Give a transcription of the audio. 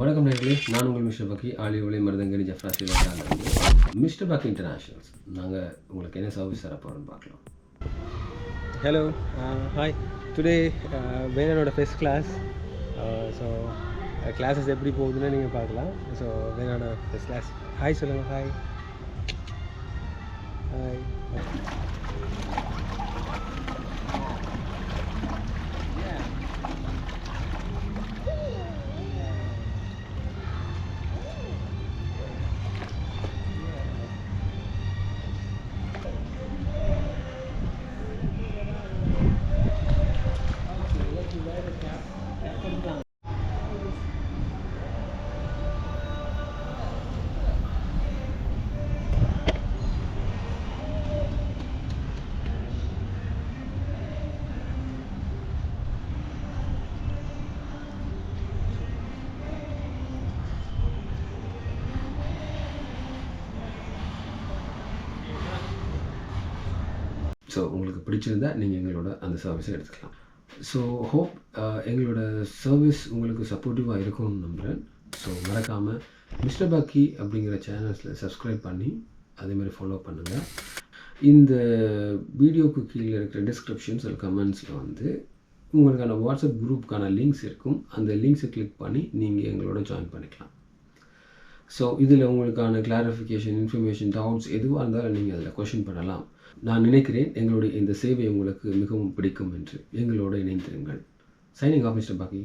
வணக்கம் நேர்களே, நான் உங்கள் மிஸ்டர் பக்கி ஆலி ஒளி மருதங்கனி ஜெஃப்ரா ஸ்ரீலங்காவிலிருந்து. மிஸ்டர் பக்கி இன்டர்நேஷ்னல்ஸ் நாங்கள் உங்களுக்கு என்ன சர்வீஸ் தர போகிறோன்னு பார்க்கலாம். Hello, hi. Today வேணனோட ஃபர்ஸ்ட் கிளாஸ். ஸோ கிளாஸஸ் எப்படி போகுதுன்னு நீங்கள் பார்க்கலாம். ஸோ வேணனோட ஃபர்ஸ்ட் கிளாஸ். ஹாய் சொல்லுங்கள். Hi hi. ஸோ உங்களுக்கு பிடிச்சிருந்தா நீங்கள் எங்களோட அந்த சர்வீஸை எடுத்துக்கலாம். ஸோ ஹோப் எங்களோட சர்வீஸ் உங்களுக்கு சப்போர்ட்டிவாக இருக்கும்னு நம்புகிறேன். ஸோ மறக்காமல் மிஸ்டர் பாக்கி அப்படிங்கிற சேனல்ஸில் சப்ஸ்கிரைப் பண்ணி அதேமாதிரி ஃபாலோ பண்ணுங்கள். இந்த வீடியோக்கு கீழே இருக்கிற டிஸ்கிரிப்ஷன்ஸ் அல்லது கமெண்ட்ஸில் வந்து உங்களுக்கான வாட்ஸ்அப் குரூப்புக்கான லிங்க்ஸ் இருக்கும். அந்த லிங்க்ஸை கிளிக் பண்ணி நீங்கள் எங்களோட ஜாயின் பண்ணிக்கலாம். ஸோ இதில் உங்களுக்கான கிளாரிஃபிகேஷன், இன்ஃபர்மேஷன், டவுட்ஸ் எதுவாக இருந்தாலும் நீங்கள் அதில் கொஷின் பண்ணலாம். நான் நினைக்கிறேன் எங்களுடைய இந்த சேவை உங்களுக்கு மிகவும் பிடிக்கும் என்று. எங்களோடு இணைந்திருங்கள். சைனிங் ஆஃப் மிஸ்டர் பாக்கி.